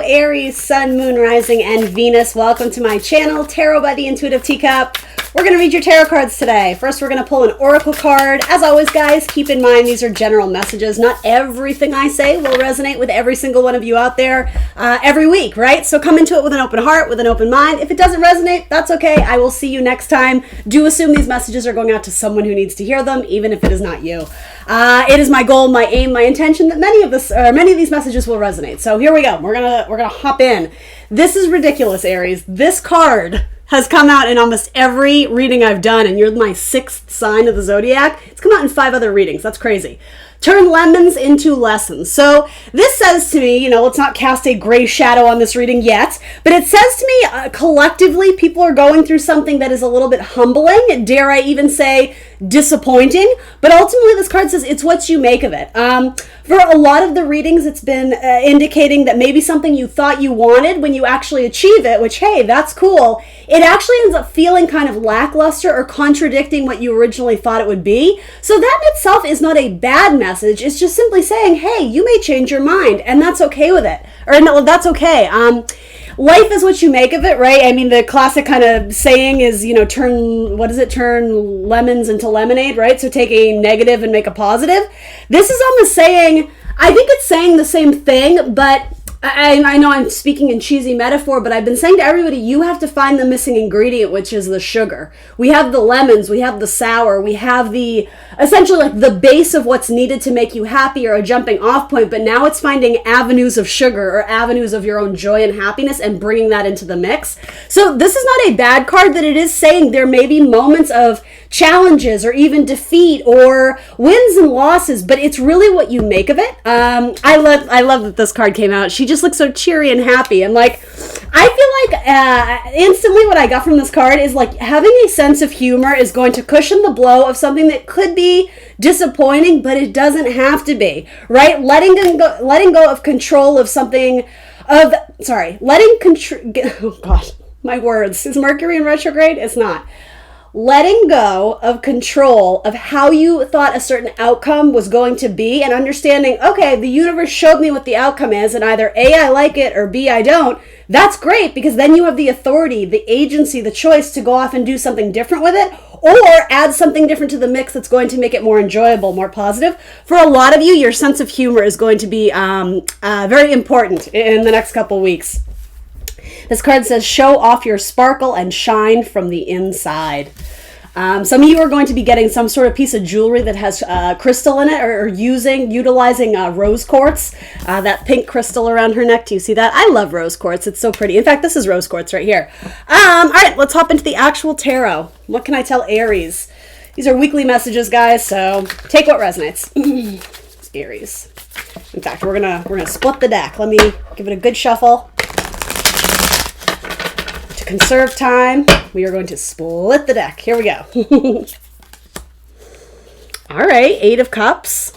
Aries, Sun, Moon, Rising, and Venus. Welcome to my channel, Tarot by the Intuitive Teacup. We're going to read your tarot cards today. First, we're going to pull an oracle card. As always, guys, keep in mind these are general messages. Not everything I say will resonate with every single one of you out there every week, right? So come into it with an open heart, with an open mind. If it doesn't resonate, that's okay. I will see you next time. Do assume these messages are going out to someone who needs to hear them, even if it is not you. It is my goal, my aim, my intention that many of these messages will resonate. So here we go. We're gonna hop in. This is ridiculous, Aries. This card has come out in almost every reading I've done, and you're my sixth sign of the zodiac. It's come out in 5 other readings. That's crazy. Turn lemons into lessons. So this says to me, let's not cast a gray shadow on this reading yet, but it says to me, collectively, people are going through something that is a little bit humbling, dare I even say disappointing, but ultimately this card says it's what you make of it. For a lot of the readings, it's been indicating that maybe something you thought you wanted, when you actually achieve it, which, hey, that's cool, it actually ends up feeling kind of lackluster or contradicting what you originally thought it would be. So that in itself is not a bad message. It's just simply saying, hey, you may change your mind, and that's okay with it. Or no, that's okay. Life is what you make of it, right? I mean, the classic kind of saying is, turn lemons into lemonade, right? So take a negative and make a positive. This is almost saying, I think it's saying the same thing, but I know I'm speaking in cheesy metaphor, but I've been saying to everybody, you have to find the missing ingredient, which is the sugar. We have the lemons, we have the sour, we have the, essentially like the base of what's needed to make you happy or a jumping off point, but now it's finding avenues of sugar or avenues of your own joy and happiness and bringing that into the mix. So this is not a bad card, that it is saying there may be moments of challenges or even defeat or wins and losses, but it's really what you make of it. I love that this card came out. She just looks so cheery and happy, and I feel like instantly what I got from this card is like having a sense of humor is going to cushion the blow of something that could be disappointing, but it doesn't have to be, right? Letting go of control of something oh gosh, my words. Is Mercury in retrograde? It's not. Letting go of control of how you thought a certain outcome was going to be, and understanding, okay, the universe showed me what the outcome is, and either A, I like it, or B, I don't. That's great, because then you have the authority, the agency, the choice to go off and do something different with it, or add something different to the mix that's going to make it more enjoyable, more positive. For a lot of you, your sense of humor is going to be very important in the next couple weeks. This card says, show off your sparkle and shine from the inside. Some of you are going to be getting some sort of piece of jewelry that has crystal in it, or utilizing rose quartz, that pink crystal around her neck. Do you see that? I love rose quartz. It's so pretty. In fact, this is rose quartz right here. All right, let's hop into the actual tarot. What can I tell Aries? These are weekly messages, guys, so take what resonates. Aries. In fact, we're gonna split the deck. Let me give it a good shuffle. Conserve time, we are going to split the deck. Here we go. All right, 8 of Cups.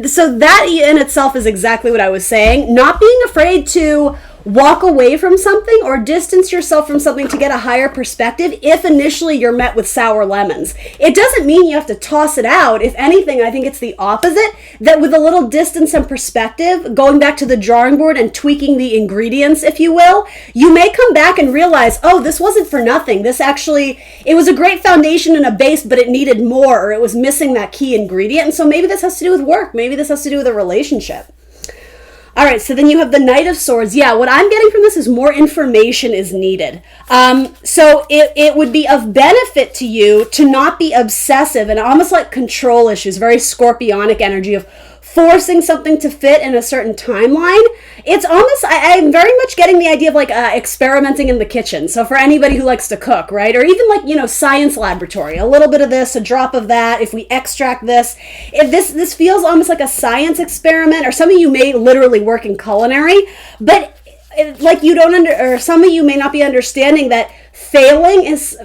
So that in itself is exactly what I was saying. Not being afraid to walk away from something or distance yourself from something to get a higher perspective if initially you're met with sour lemons. It doesn't mean you have to toss it out. If anything, I think it's the opposite, that with a little distance and perspective, going back to the drawing board and tweaking the ingredients, if you will, you may come back and realize, oh, this wasn't for nothing. It was a great foundation and a base, but it needed more, or it was missing that key ingredient. And so maybe this has to do with work. Maybe this has to do with a relationship. All right, so then you have the Knight of Swords. Yeah, what I'm getting from this is more information is needed. So it would be of benefit to you to not be obsessive and almost like control issues, very scorpionic energy of forcing something to fit in a certain timeline. It's almost, I'm very much getting the idea of like experimenting in the kitchen. So for anybody who likes to cook, right? Or even science laboratory, a little bit of this, a drop of that. If we extract this, if this feels almost like a science experiment, or some of you may literally work in culinary, but some of you may not be understanding that failing is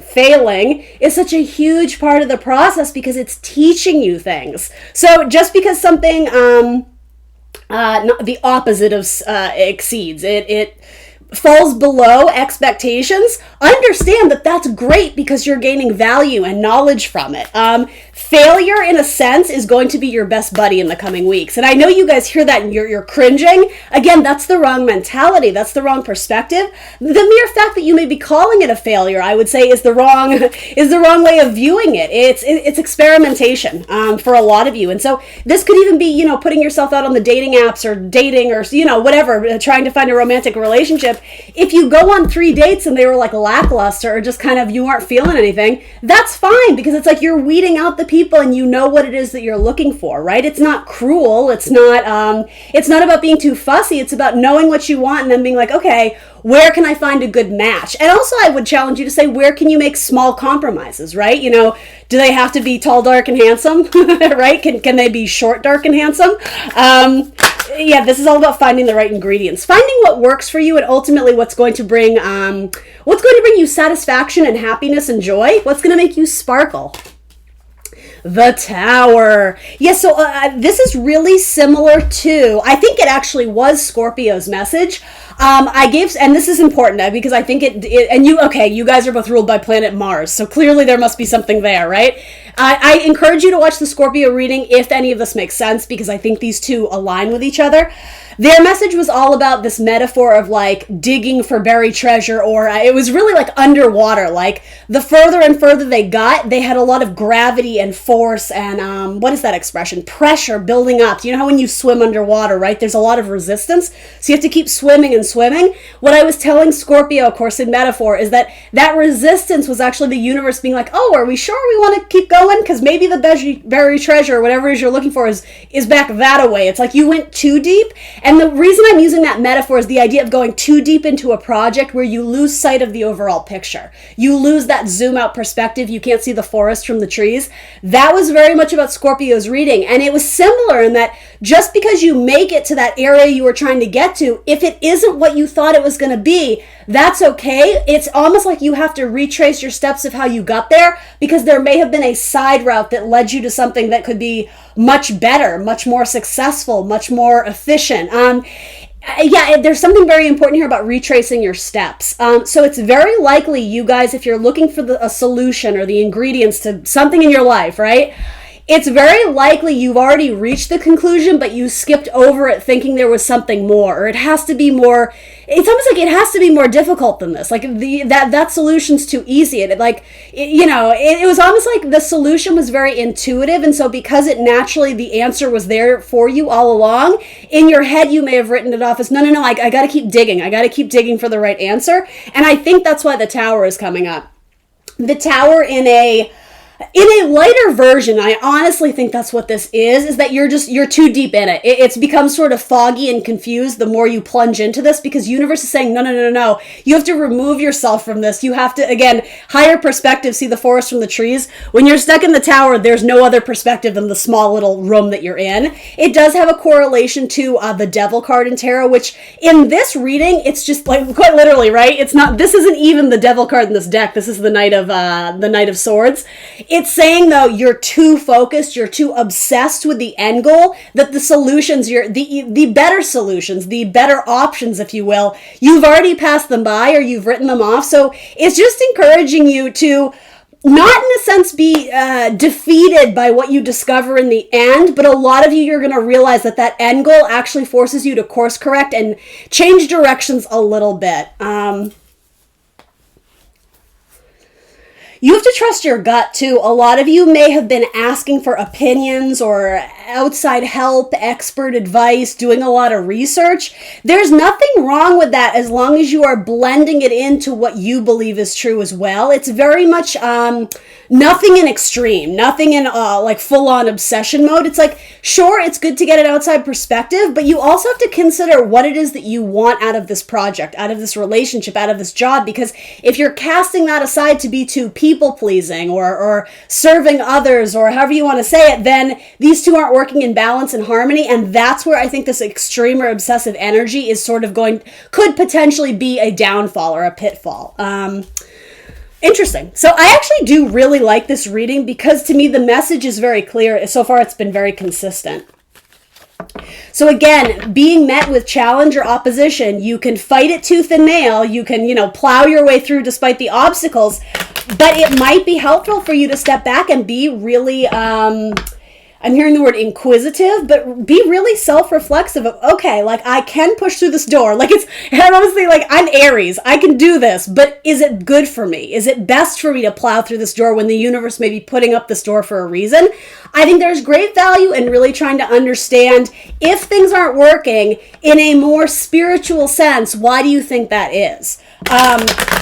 such a huge part of the process, because it's teaching you things. So just because something the opposite of exceeds it falls below expectations, understand that that's great because you're gaining value and knowledge from it. Failure, in a sense, is going to be your best buddy in the coming weeks. And I know you guys hear that and you're cringing. Again, that's the wrong mentality. That's the wrong perspective. The mere fact that you may be calling it a failure, I would say, is the wrong way of viewing it. It's experimentation for a lot of you. And so this could even be, putting yourself out on the dating apps or dating or, whatever, trying to find a romantic relationship. If you go on 3 dates and they were like lackluster or just kind of you aren't feeling anything, that's fine, because it's like you're weeding out the people and you know what it is that you're looking for, right? It's not cruel. It's not about being too fussy. It's about knowing what you want and then being like, okay, where can I find a good match? And also I would challenge you to say, where can you make small compromises, right? Do they have to be tall, dark, and handsome, right? Can they be short, dark, and handsome? This is all about finding the right ingredients, finding what works for you, and ultimately what's going to bring you satisfaction and happiness and joy, what's going to make you sparkle. The Tower. So this is really similar to, I think it actually was Scorpio's message. And this is important because I think you guys are both ruled by planet Mars, so clearly there must be something there, right? I encourage you to watch the Scorpio reading if any of this makes sense, because I think these two align with each other. Their message was all about this metaphor of like digging for buried treasure, or it was really like underwater. Like the further and further they got, they had a lot of gravity and force and what is that expression? Pressure building up. You know how when you swim underwater, right? There's a lot of resistance. So you have to keep swimming and swimming. What I was telling Scorpio, of course, in metaphor, is that resistance was actually the universe being like, oh, are we sure we want to keep going? Because maybe the buried treasure, or whatever it is you're looking for, is back that away. It's like you went too deep. And the reason I'm using that metaphor is the idea of going too deep into a project where you lose sight of the overall picture. You lose that zoom out perspective. You can't see the forest from the trees. That was very much about Scorpio's reading. And it was similar in that just because you make it to that area you were trying to get to, if it isn't what you thought it was going to be, that's okay. It's almost like you have to retrace your steps of how you got there, because there may have been a side route that led you to something that could be much better, much more successful, much more efficient. There's something very important here about retracing your steps. So it's very likely, you guys, if you're looking for a solution or the ingredients to something in your life, right? It's very likely you've already reached the conclusion, but you skipped over it thinking there was something more, or it has to be more. It's almost like it has to be more difficult than this. Like that solution's too easy. It was almost like the solution was very intuitive, and so because it naturally, the answer was there for you all along, in your head you may have written it off as no, I got to keep digging. I got to keep digging for the right answer, and I think that's why the Tower is coming up. The Tower in a lighter version, I honestly think that's what this is that you're too deep in it. It's become sort of foggy and confused the more you plunge into this, because universe is saying, no. You have to remove yourself from this. You have to, again, higher perspective, see the forest from the trees. When you're stuck in the Tower, there's no other perspective than the small little room that you're in. It does have a correlation to the Devil card in tarot, which in this reading, it's just like quite literally, right? This isn't even the Devil card in this deck. This is the Knight of Swords. It's saying, though, you're too focused, you're too obsessed with the end goal, that the solutions, the better solutions, the better options, if you will, you've already passed them by or you've written them off. So it's just encouraging you to not, in a sense, be defeated by what you discover in the end, but a lot of you're going to realize that end goal actually forces you to course correct and change directions a little bit. You have to trust your gut, too. A lot of you may have been asking for opinions or outside help, expert advice, doing a lot of research. There's nothing wrong with that as long as you are blending it into what you believe is true as well. It's very much nothing in extreme, nothing in like full-on obsession mode. It's like, sure, it's good to get an outside perspective, but you also have to consider what it is that you want out of this project, out of this relationship, out of this job, because if you're casting that aside to be too people-pleasing or serving others or however you want to say it, then these two aren't working in balance and harmony, and that's where I think this extreme or obsessive energy is sort of could potentially be a downfall or a pitfall. Interesting. So I actually do really like this reading because to me the message is very clear. So far it's been very consistent. So again, being met with challenge or opposition, you can fight it tooth and nail. You can, plow your way through despite the obstacles, but it might be helpful for you to step back and be really, I'm hearing the word inquisitive, but be really self-reflexive of, okay, like I can push through this door. Like I'm honestly like, I'm Aries, I can do this, but is it good for me? Is it best for me to plow through this door when the universe may be putting up this door for a reason? I think there's great value in really trying to understand if things aren't working in a more spiritual sense, why do you think that is?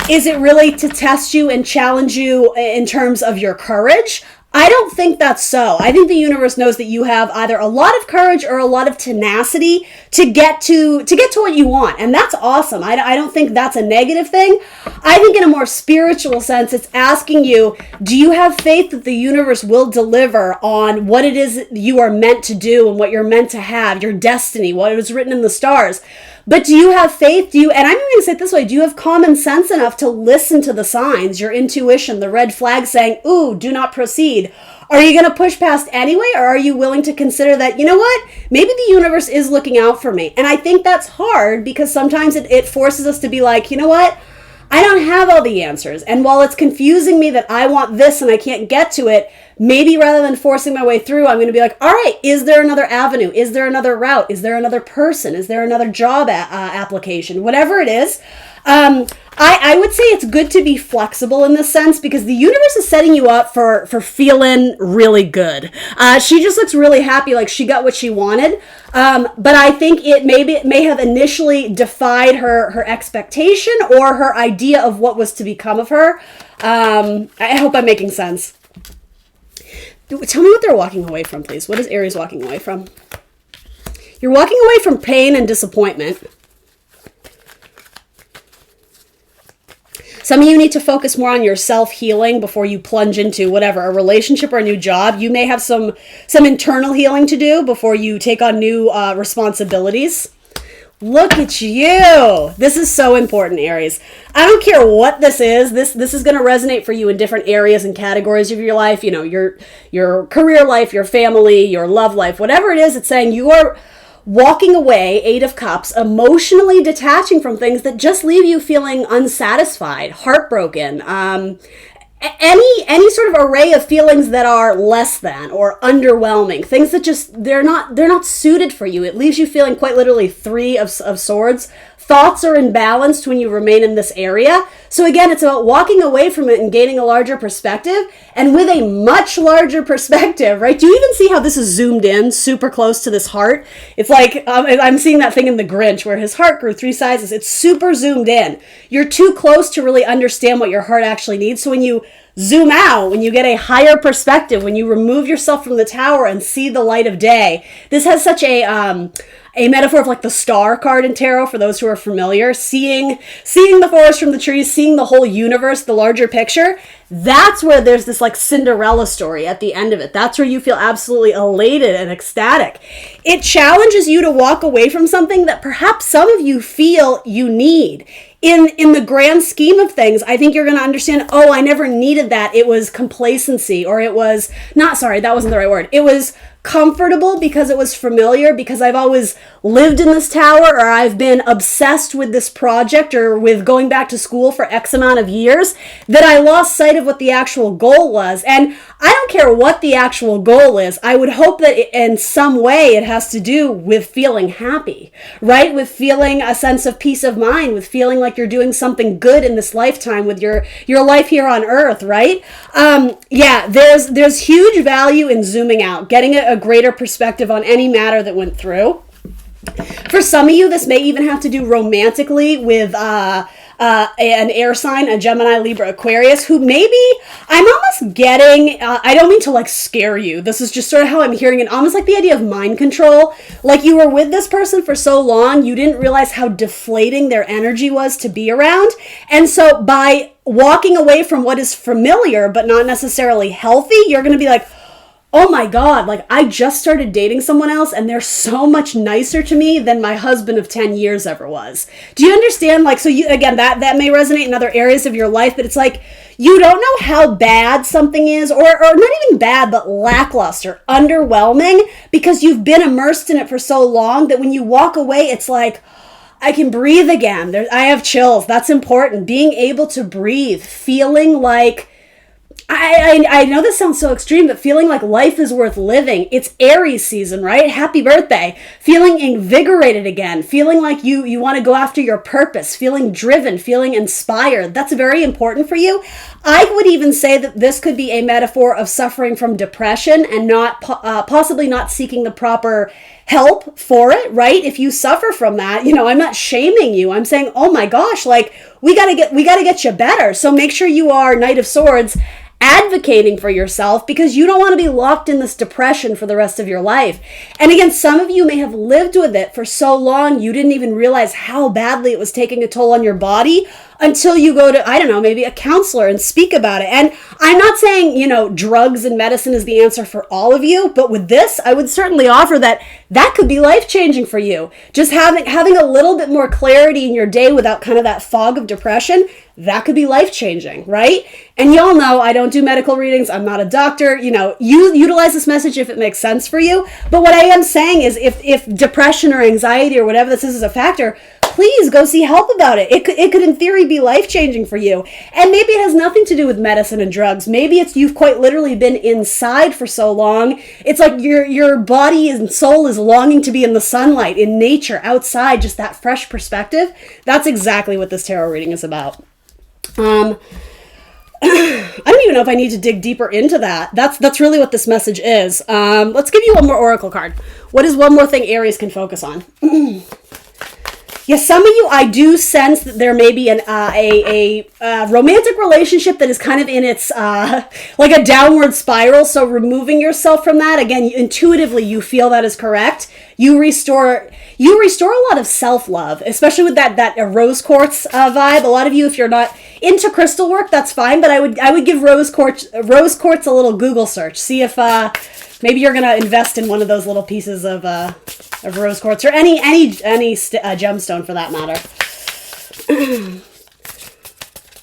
Is it really to test you and challenge you in terms of your courage? I don't think that's so. I think the universe knows that you have either a lot of courage or a lot of tenacity to get to what you want. And that's awesome. I don't think that's a negative thing. I think in a more spiritual sense, it's asking you, do you have faith that the universe will deliver on what it is you are meant to do and what you're meant to have, your destiny, what was written in the stars? But do you have faith? And I'm going to say it this way, do you have common sense enough to listen to the signs, your intuition, the red flag saying, ooh, do not proceed? Are you going to push past anyway? Or are you willing to consider that, you know what, maybe the universe is looking out for me? And I think that's hard because sometimes it forces us to be like, you know what, I don't have all the answers. And while it's confusing me that I want this and I can't get to it, maybe rather than forcing my way through, I'm going to be like, all right, is there another avenue? Is there another route? Is there another person? Is there another job application? Whatever it is. I would say it's good to be flexible in this sense because the universe is setting you up for feeling really good. She just looks really happy, like she got what she wanted. But I think it may have initially defied her expectation or her idea of what was to become of her. I hope I'm making sense. Tell me what they're walking away from, please. What is Aries walking away from? You're walking away from pain and disappointment. Some of you need to focus more on your self-healing before you plunge into whatever, a relationship or a new job. You may have some internal healing to do before you take on new responsibilities. Look at you. This is so important, Aries. I don't care what this is. This is going to resonate for you in different areas and categories of your life. Your career life, your family, your love life, whatever it is, it's saying you are walking away, 8 of Cups, emotionally detaching from things that just leave you feeling unsatisfied, heartbroken, any sort of array of feelings that are less than or underwhelming, things that just they're not suited for you. It leaves you feeling quite literally 3 of Swords. Thoughts are imbalanced when you remain in this area. So again, it's about walking away from it and gaining a larger perspective. And with a much larger perspective, right? Do you even see how this is zoomed in super close to this heart? It's like, I'm seeing that thing in The Grinch where his heart grew 3 sizes. It's super zoomed in. You're too close to really understand what your heart actually needs. So when you zoom out, when you get a higher perspective, when you remove yourself from the tower and see the light of day, this has such a metaphor of like the star card in tarot for those who are familiar, seeing the forest from the trees, seeing the whole universe, the larger picture. That's where there's this like Cinderella story at the end of it. That's where you feel absolutely elated and ecstatic. It challenges you to walk away from something that perhaps some of you feel you need. In the grand scheme of things, I think you're going to understand, oh, I never needed that. It was complacency, or it was that wasn't the right word. It was comfortable because it was familiar, because I've always lived in this tower, or I've been obsessed with this project or with going back to school for X amount of years, that I lost sight of what the actual goal was. And I don't care what the actual goal is. I would hope that in some way it has to do with feeling happy, right? With feeling a sense of peace of mind, with feeling like you're doing something good in this lifetime with your life here on earth, right? There's huge value in zooming out, getting a greater perspective on any matter that went through. For some of you, this may even have to do romantically with an air sign, a Gemini, Libra, Aquarius, who maybe, I'm almost getting, I don't mean to like scare you. This is just sort of how I'm hearing it, almost like the idea of mind control. Like you were with this person for so long, you didn't realize how deflating their energy was to be around. And so by walking away from what is familiar, but not necessarily healthy, you're going to be like, oh my God, like I just started dating someone else and they're so much nicer to me than my husband of 10 years ever was. Do you understand? Like, so you, again, that may resonate in other areas of your life, but it's like You don't know how bad something is, or not even bad, but lackluster, underwhelming, because you've been immersed in it for so long that when you walk away, it's like, I can breathe again. I have chills. That's important. Being able to breathe, feeling like, I know this sounds so extreme, but feeling like life is worth living. It's Aries season, right? Happy birthday. Feeling invigorated again. Feeling like you want to go after your purpose. Feeling driven. Feeling inspired. That's very important for you. I would even say that this could be a metaphor of suffering from depression and not possibly not seeking the proper help for it, right? If you suffer from that, I'm not shaming you. I'm saying, oh my gosh, like we gotta get you better. So make sure you are Knight of Swords advocating for yourself, because you don't want to be locked in this depression for the rest of your life. And again, some of you may have lived with it for so long you didn't even realize how badly it was taking a toll on your body until you go to, I don't know, maybe a counselor and speak about it. And I'm not saying, drugs and medicine is the answer for all of you, but with this, I would certainly offer that could be life-changing for you. Just having a little bit more clarity in your day without kind of that fog of depression, that could be life-changing, right? And y'all know I don't do medical readings. I'm not a doctor. You utilize this message if it makes sense for you. But what I am saying is if depression or anxiety or whatever this is a factor, please go see help about it. It could in theory be life-changing for you. And maybe it has nothing to do with medicine and drugs. Maybe it's you've quite literally been inside for so long. It's like your body and soul is longing to be in the sunlight, in nature, outside, just that fresh perspective. That's exactly what this tarot reading is about. I don't even know if I need to dig deeper into that. That's really what this message is. Let's give you one more oracle card. What is one more thing Aries can focus on? Yes, some of you, I do sense that there may be a romantic relationship that is kind of in its like a downward spiral. So removing yourself from that, again, intuitively you feel that is correct. You restore a lot of self-love, especially with that rose quartz vibe. A lot of you, if you're not into crystal work, that's fine. But I would give rose quartz a little Google search. See if maybe you're gonna invest in one of those little pieces of rose quartz, or any gemstone for that matter.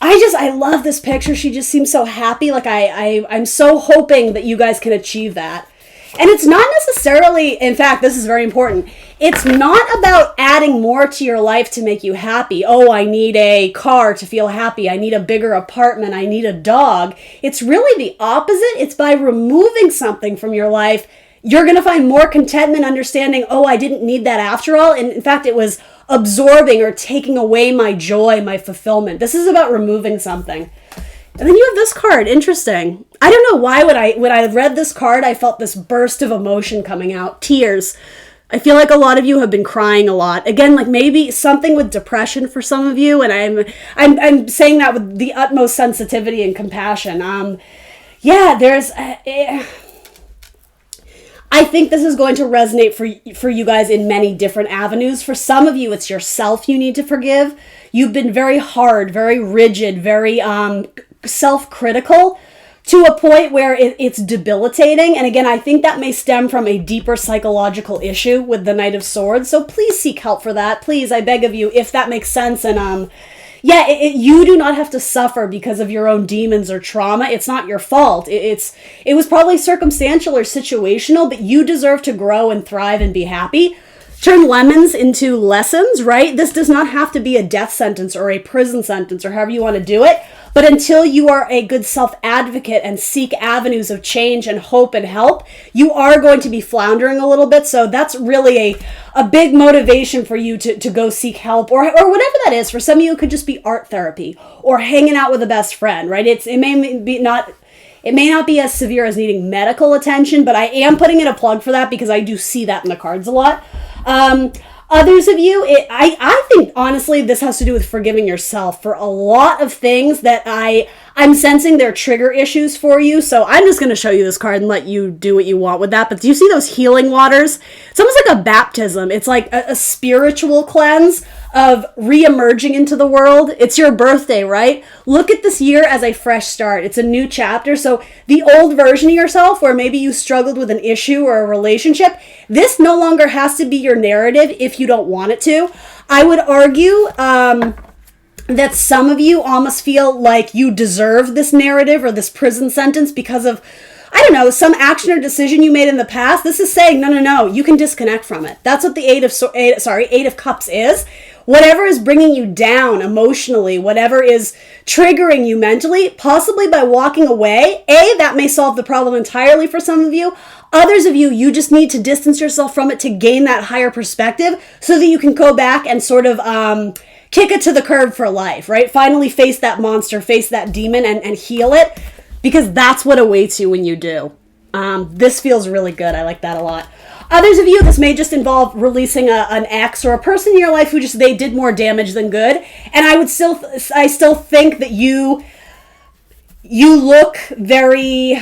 I love this picture. She just seems so happy. Like I'm so hoping that you guys can achieve that. And it's not necessarily, in fact, this is very important. It's not about adding more to your life to make you happy. Oh, I need a car to feel happy. I need a bigger apartment. I need a dog. It's really the opposite. It's by removing something from your life, you're going to find more contentment, understanding, oh, I didn't need that after all. And in fact, it was absorbing or taking away my joy, my fulfillment. This is about removing something. And then you have this card. Interesting. I don't know why when I read this card, I felt this burst of emotion coming out. Tears. I feel like a lot of you have been crying a lot. Again, like maybe something with depression for some of you. And I'm saying that with the utmost sensitivity and compassion. There's... I think this is going to resonate for you guys in many different avenues. For some of you, it's yourself you need to forgive. You've been very hard, very rigid, very self-critical to a point where it's debilitating. And again, I think that may stem from a deeper psychological issue with the Knight of Swords. So please seek help for that. Please, I beg of you, if that makes sense. And you do not have to suffer because of your own demons or trauma. It's not your fault. It was probably circumstantial or situational, but you deserve to grow and thrive and be happy. Turn lemons into lessons, right? This does not have to be a death sentence or a prison sentence or however you want to do it. But until you are a good self-advocate and seek avenues of change and hope and help, you are going to be floundering a little bit. So that's really a big motivation for you to go seek help or whatever that is. For some of you, it could just be art therapy or hanging out with a best friend, right? It may not be as severe as needing medical attention, but I am putting in a plug for that because I do see that in the cards a lot. Others of you, I think, honestly, this has to do with forgiving yourself for a lot of things that I'm sensing they're trigger issues for you. So I'm just going to show you this card and let you do what you want with that. But do you see those healing waters? It's almost like a baptism. It's like a spiritual cleanse of re-emerging into the world. It's your birthday, right? Look at this year as a fresh start. It's a new chapter. So the old version of yourself, where maybe you struggled with an issue or a relationship, this no longer has to be your narrative if you don't want it to. I would argue that some of you almost feel like you deserve this narrative or this prison sentence because of, I don't know, some action or decision you made in the past. This is saying, no, you can disconnect from it. That's what the Eight of Cups is. Whatever is bringing you down emotionally, whatever is triggering you mentally, possibly by walking away, that may solve the problem entirely for some of you. Others of you, you just need to distance yourself from it to gain that higher perspective so that you can go back and sort of kick it to the curb for life, right? Finally face that monster, face that demon and heal it, because that's what awaits you when you do. This feels really good. I like that a lot. Others of you, this may just involve releasing an ex or a person in your life who they did more damage than good. And I still think that you look very,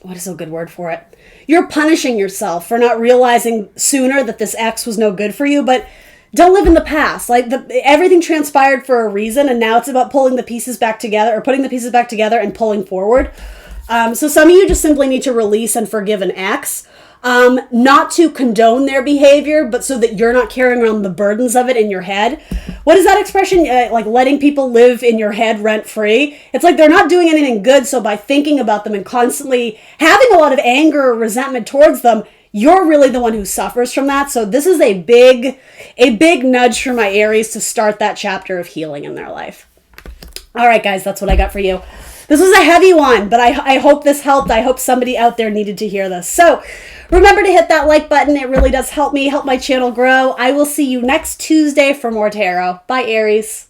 what is a good word for it? You're punishing yourself for not realizing sooner that this ex was no good for you, but don't live in the past. Like everything transpired for a reason, and now it's about pulling the pieces back together, or putting the pieces back together and pulling forward. So some of you just simply need to release and forgive an ex, not to condone their behavior, but so that you're not carrying around the burdens of it in your head. What is that expression? Like letting people live in your head rent free. It's like they're not doing anything good, so by thinking about them and constantly having a lot of anger or resentment towards them, you're really the one who suffers from that. So this is a big nudge for my Aries to start that chapter of healing in their life. All right, guys, that's what I got for you. This was a heavy one, but I hope this helped. I hope somebody out there needed to hear this. So remember to hit that like button. It really does help me, help my channel grow. I will see you next Tuesday for more tarot. Bye, Aries.